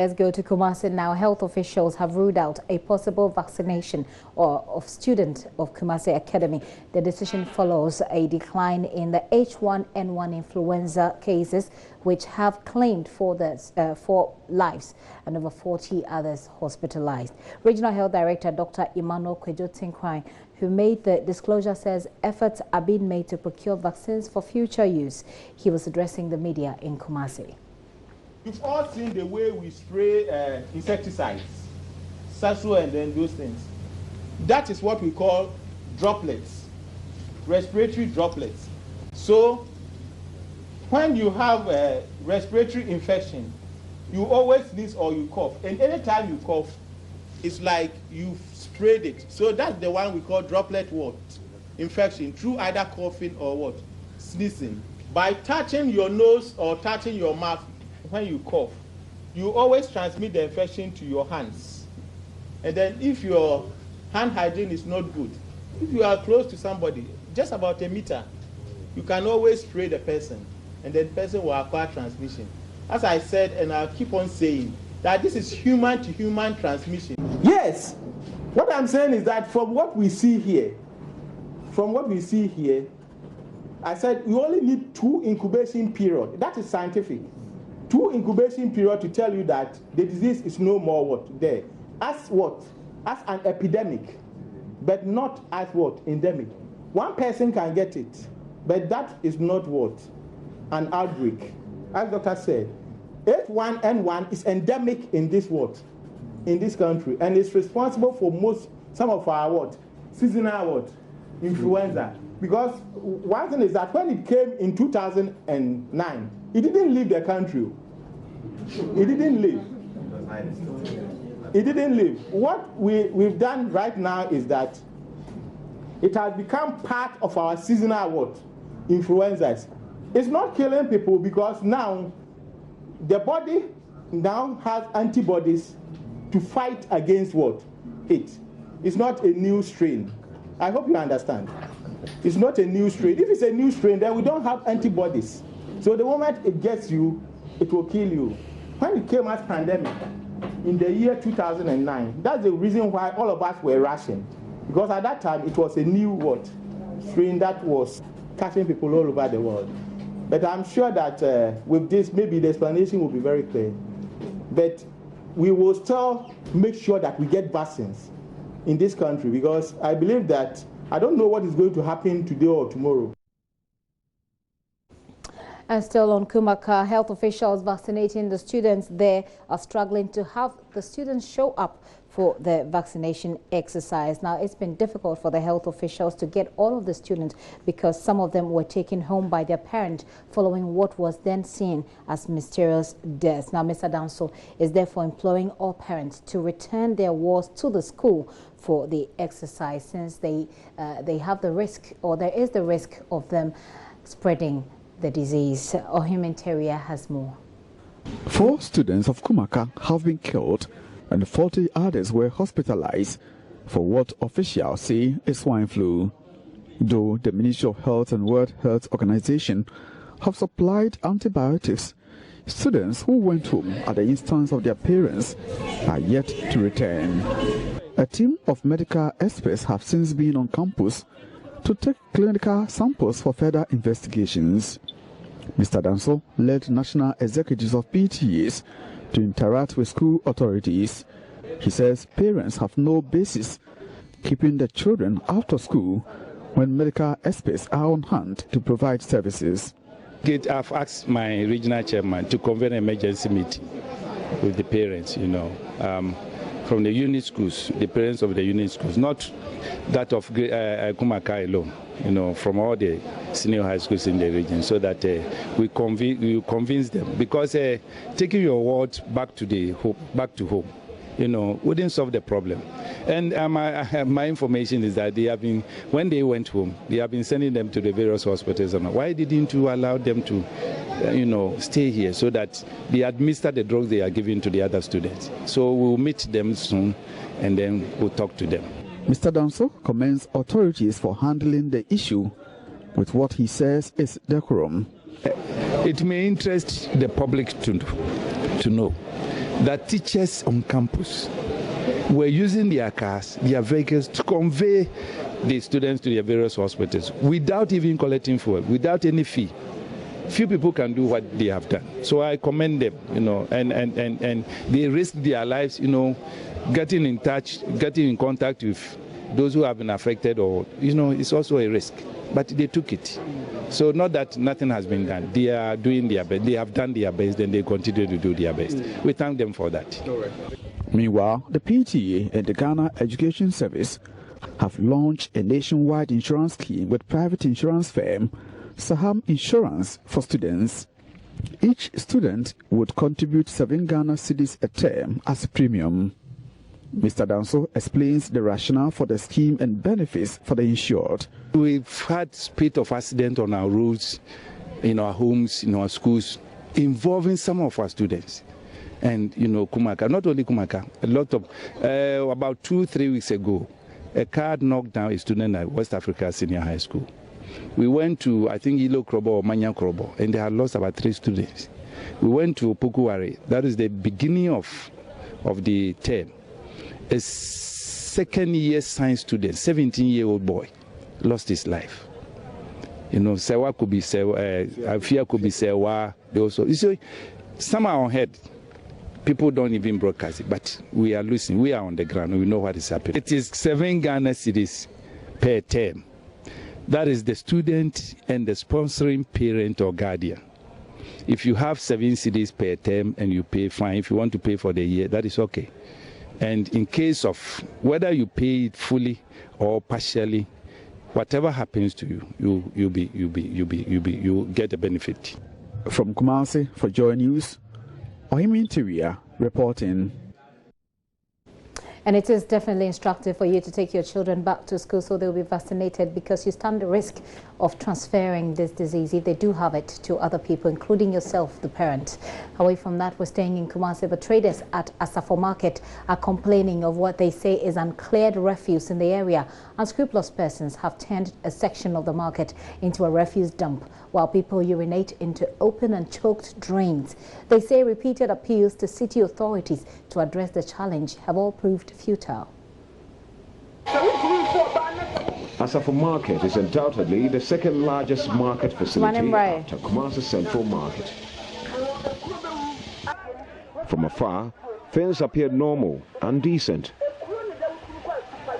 let's go to Kumasi now. Health officials have ruled out a possible vaccination of students of Kumasi Academy. The decision follows a decline in the H1N1 influenza cases, which have claimed 4 lives and over 40 others hospitalized. Regional Health Director Dr. Emmanuel Kwejo-Tinkwine, who made the disclosure, says efforts are being made to procure vaccines for future use. He was addressing the media in Kumasi. You've all seen the way we spray insecticides, Saso and then those things. That is what we call droplets, respiratory droplets. So when you have a respiratory infection, you always sneeze or you cough. And anytime you cough, it's like you've sprayed it. So that's the one we call droplet what? Infection through either coughing or what? Sneezing. By touching your nose or touching your mouth when you cough, you always transmit the infection to your hands. And then if your hand hygiene is not good, if you are close to somebody, just about a meter, you can always spray the person, and then the person will acquire transmission. As I said, and I'll keep on saying, that this is human to human transmission. Yes, what I'm saying is that from what we see here, I said we only need 2 incubation periods. That is scientific. 2 incubation periods to tell you that the disease is no more what there. As what? As an epidemic, but not as what? Endemic. One person can get it, but that is not what? An outbreak. As Doctor said, H1N1 is endemic in this what? In this country, and it's responsible for some of our what? Seasonal what? Influenza. Because one thing is that when it came in 2009, it didn't leave the country. It didn't leave. It didn't leave. What we've done right now is that it has become part of our seasonal what? Influenzas. It's not killing people because now the body now has antibodies to fight against what? It. It's not a new strain. I hope you understand. It's not a new strain. If it's a new strain, then we don't have antibodies. So the moment it gets you, it will kill you. When it came as pandemic in the year 2009, that's the reason why all of us were rushing. Because at that time, it was a new what? Strain that was catching people all over the world. But I'm sure that with this, maybe the explanation will be very clear. But we will still make sure that we get vaccines in this country, because I believe that I don't know what is going to happen today or tomorrow. And still on Kumaka, health officials vaccinating the students there are struggling to have the students show up for the vaccination exercise. Now, it's been difficult for the health officials to get all of the students because some of them were taken home by their parents following what was then seen as mysterious deaths. Now, Mr. Danso is therefore imploring all parents to return their wards to the school for the exercise, since they have the risk, or there is the risk of them spreading the disease. Ohimen Terrier has more. 4 students of Kumaka have been killed and 40 others were hospitalized for what officials say is swine flu. Though the Ministry of Health and World Health Organization have supplied antibiotics, students who went home at the instance of their parents are yet to return. A team of medical experts have since been on campus to take clinical samples for further investigations. Mr. Danso led national executives of PTAs to interact with school authorities. He says parents have no basis keeping the children out of school when medical experts are on hand to provide services. I've asked my regional chairman to convene an emergency meeting with the parents, from the unit schools, the parents of the unit schools, not that of Kumaka alone, from all the senior high schools in the region, so that we convince them. Because taking your words back to home, wouldn't solve the problem. And my information is that they have been, when they went home, they have been sending them to the various hospitals. Why didn't you allow them to, stay here so that they administer the drugs they are giving to the other students? So we'll meet them soon, and then we'll talk to them. Mr. Danso commends authorities for handling the issue with what he says is decorum. It may interest the public to know that teachers on campus were using their cars, their vehicles to convey the students to their various hospitals without even collecting fuel, without any fee. Few people can do what they have done. So I commend them, and they risk their lives, getting in touch, getting in contact with those who have been affected, or, it's also a risk. But they took it. So not that nothing has been done. They are doing their best. They have done their best, and they continue to do their best. We thank them for that. Meanwhile, the PTA and the Ghana Education Service have launched a nationwide insurance scheme with private insurance firm Saham Insurance for students. Each student would contribute 7 Ghana cedis a term as premium. Mr. Danso explains the rationale for the scheme and benefits for the insured. We've had spate of accidents on our roads, in our homes, in our schools, involving some of our students. And, Kumaka, not only Kumaka, a lot of, about 2-3 weeks ago, a car knocked down a student at West Africa Senior High School. We went to, I think, Ilo Krobo or Manya Krobo, and they had lost about 3 students. We went to Pukuwari, that is the beginning of the term. A second-year science student, 17-year-old boy, lost his life. Sewa could be Sewa, Afia could be Sewa. They also, you see, some are on head. People don't even broadcast it, but we are listening. We are on the ground. We know what is happening. It is 7 Ghana cedis per term. That is the student and the sponsoring parent or guardian. If you have 7 cedis per term and you pay, fine. If you want to pay for the year, that is okay. And in case of whether you pay it fully or partially, whatever happens to you, you get a benefit. From Kumasi for JoyNews, Ohimi Interior reporting. And it is definitely instructive for you to take your children back to school so they'll be vaccinated, because you stand the risk of transferring this disease, if they do have it, to other people, including yourself, the parent. Away from that, we're staying in Kumasi, but traders at Asafo Market are complaining of what they say is uncleared refuse in the area. Unscrupulous persons have turned a section of the market into a refuse dump, while people urinate into open and choked drains. They say repeated appeals to city authorities to address the challenge have all proved futile. Asafo Market is undoubtedly the second largest market facility after Kumasi Central Market. From afar, things appear normal and decent.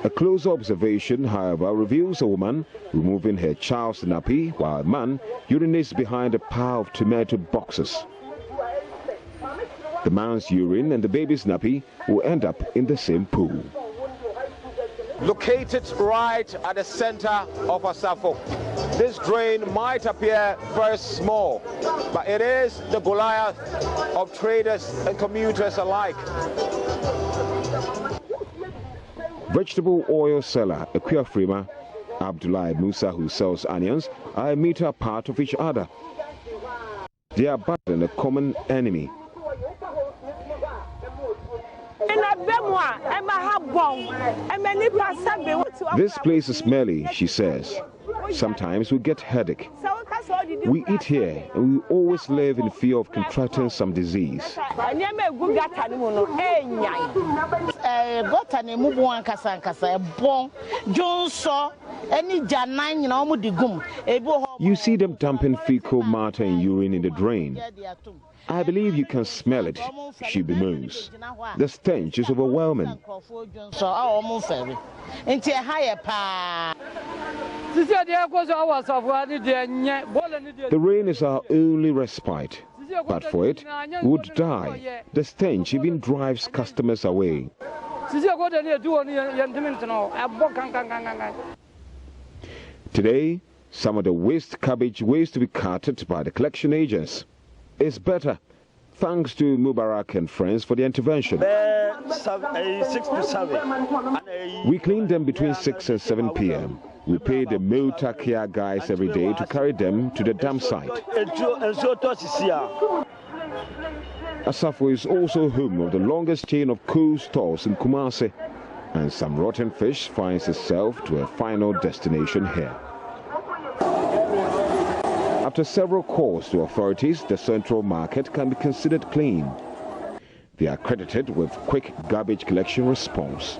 A close observation, however, reveals a woman removing her child's nappy while a man urinates behind a pile of tomato boxes. The man's urine and the baby's nappy will end up in the same pool. Located right at the center of Asafo, this drain might appear very small, but it is the Goliath of traders and commuters alike. Vegetable oil seller Akuya Frima, Abdullah Musa, who sells onions, are a meter apart of each other. They are battling a common enemy. This place is smelly, she says. Sometimes we get headache. We eat here and we always live in fear of contracting some disease. You see them dumping fecal matter and urine in the drain. I believe you can smell it, she bemoans. The stench is overwhelming. The rain is our only respite, but for it, we would die. The stench even drives customers away. Today, some of the waste cabbage waste to be carted by the collection agents. It's better, thanks to Mubarak and friends for the intervention. 6 to 7. We clean them between 6 and 7 p.m. We pay the Miltakia guys every day to carry them to the dump site. Asafo is also home of the longest chain of cool stores in Kumasi, and some rotten fish finds itself to a final destination here. After several calls to authorities, the central market can be considered clean. They are credited with quick garbage collection response.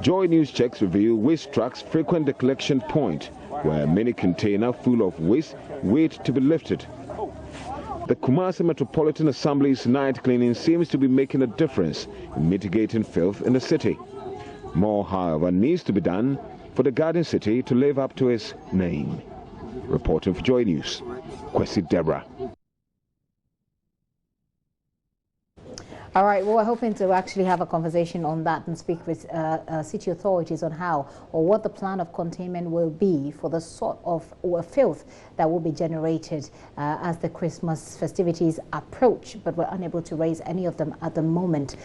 Joy News checks reveal waste trucks frequent the collection point, where many containers full of waste wait to be lifted. The Kumasi Metropolitan Assembly's night cleaning seems to be making a difference in mitigating filth in the city. More, however, needs to be done for the Garden City to live up to its name. Reporting for Joy News, Kwesi Deborah. All right, well, we're hoping to actually have a conversation on that and speak with city authorities on how or what the plan of containment will be for the sort of filth that will be generated as the Christmas festivities approach, but we're unable to raise any of them at the moment.